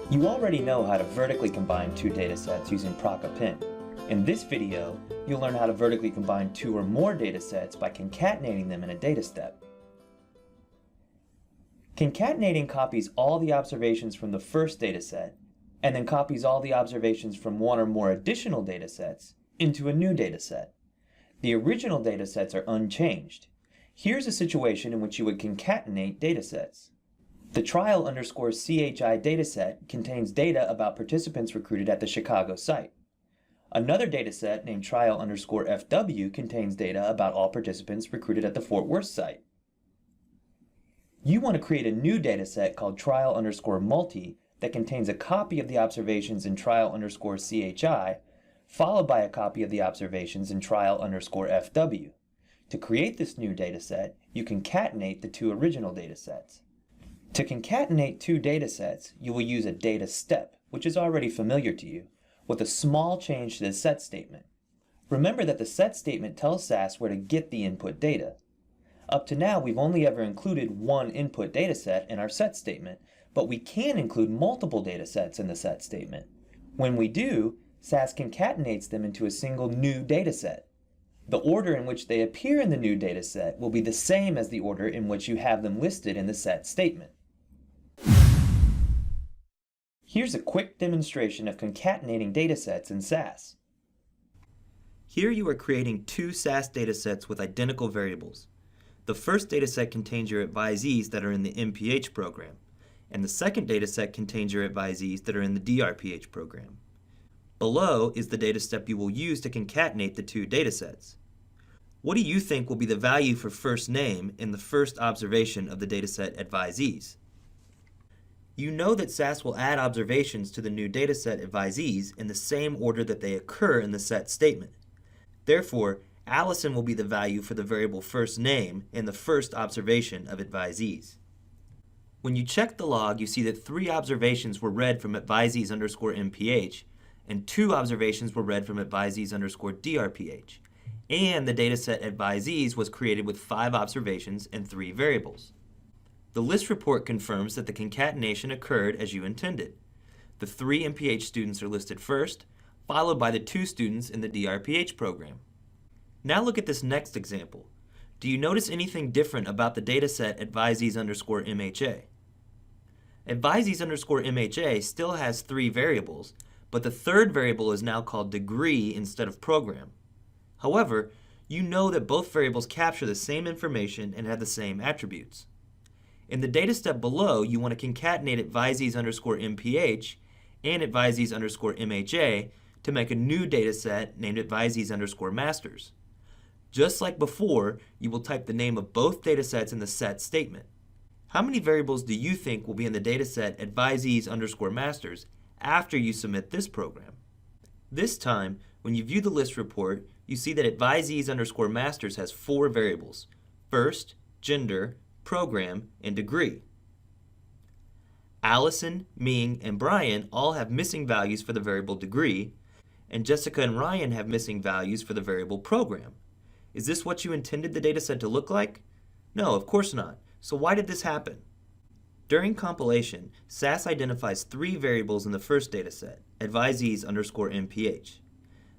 You already know how to vertically combine two datasets using proc-append. In this video, you'll learn how to vertically combine two or more datasets by concatenating them in a data step. Concatenating copies all the observations from the first dataset, and then copies all the observations from one or more additional datasets into a new dataset. The original datasets are unchanged. Here's a situation in which you would concatenate datasets. The trial_CHI dataset contains data about participants recruited at the Chicago site. Another dataset named trial_FW contains data about all participants recruited at the Fort Worth site. You want to create a new dataset called trial_multi that contains a copy of the observations in trial_CHI, followed by a copy of the observations in trial_FW. To create this new dataset, you concatenate the two original datasets. To concatenate two datasets, you will use a data step, which is already familiar to you, with a small change to the set statement. Remember that the set statement tells SAS where to get the input data. Up to now, we've only ever included one input dataset in our set statement, but we can include multiple datasets in the set statement. When we do, SAS concatenates them into a single new dataset. The order in which they appear in the new dataset will be the same as the order in which you have them listed in the set statement. Here's a quick demonstration of concatenating datasets in SAS. Here you are creating two SAS datasets with identical variables. The first dataset contains your advisees that are in the MPH program, and the second dataset contains your advisees that are in the DRPH program. Below is the data step you will use to concatenate the two datasets. What do you think will be the value for first name in the first observation of the dataset advisees? You know that SAS will add observations to the new dataset advisees in the same order that they occur in the set statement. Therefore, Allison will be the value for the variable first name in the first observation of advisees. When you check the log, you see that 3 observations were read from advisees_MPH and 2 observations were read from advisees_DRPH, and the dataset advisees was created with 5 observations and 3 variables. The list report confirms that the concatenation occurred as you intended. The 3 MPH students are listed first, followed by the 2 students in the DRPH program. Now look at this next example. Do you notice anything different about the dataset advisees_MHA? Advisees_MHA still has 3 variables, but the third variable is now called degree instead of program. However, you know that both variables capture the same information and have the same attributes. In the data step below, you want to concatenate advisees_MPH and advisees_MHA to make a new dataset named advisees_masters. Just like before, you will type the name of both datasets in the set statement. How many variables do you think will be in the dataset advisees_masters after you submit this program? This time, when you view the list report, you see that advisees_masters has 4 variables: first, gender, program, and degree. Allison, Ming, and Brian all have missing values for the variable degree, and Jessica and Ryan have missing values for the variable program. Is this what you intended the dataset to look like? No, of course not. So why did this happen? During compilation, SAS identifies 3 variables in the first dataset, advisees_MPH.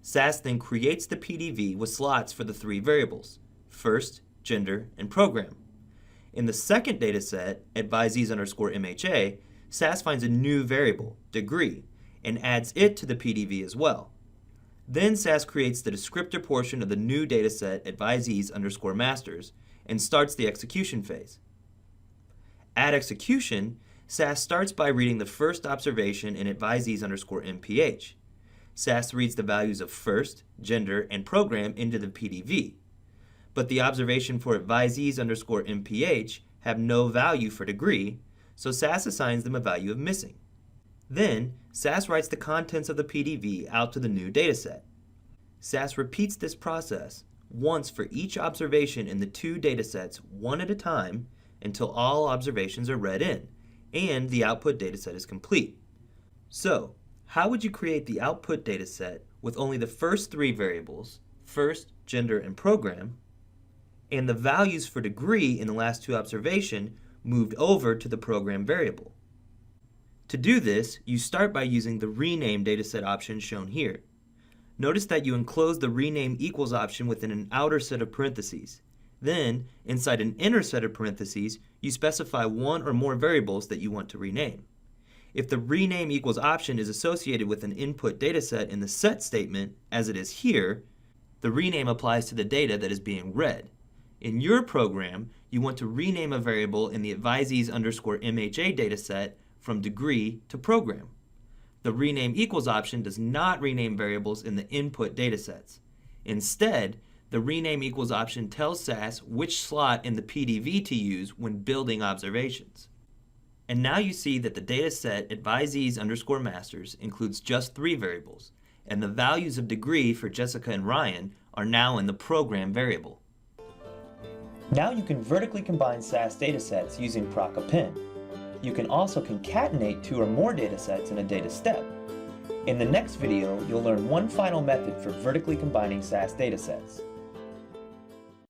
SAS then creates the PDV with slots for the 3 variables, first, gender, and program. In the second dataset, advisees_MHA, SAS finds a new variable, degree, and adds it to the PDV as well. Then SAS creates the descriptor portion of the new dataset advisees_masters and starts the execution phase. At execution, SAS starts by reading the first observation in advisees_MPH. SAS reads the values of first, gender, and program into the PDV. But the observation for advisees_MPH have no value for degree, so SAS assigns them a value of missing. Then, SAS writes the contents of the PDV out to the new dataset. SAS repeats this process once for each observation in the 2 datasets one at a time until all observations are read in, and the output dataset is complete. So, how would you create the output dataset with only the first 3 variables, first, gender, and program, and the values for degree in the last 2 observations moved over to the program variable? To do this, you start by using the Rename dataset option shown here. Notice that you enclose the Rename equals option within an outer set of parentheses. Then, inside an inner set of parentheses, you specify one or more variables that you want to rename. If the Rename equals option is associated with an input dataset in the set statement, as it is here, the rename applies to the data that is being read. In your program, you want to rename a variable in the advisees_MHA dataset from degree to program. The Rename equals option does not rename variables in the input datasets. Instead, the Rename equals option tells SAS which slot in the PDV to use when building observations. And now you see that the dataset advisees_masters includes just 3 variables, and the values of degree for Jessica and Ryan are now in the program variable. Now you can vertically combine SAS datasets using proc_append. You can also concatenate 2 or more datasets in a data step. In the next video, you'll learn one final method for vertically combining SAS datasets.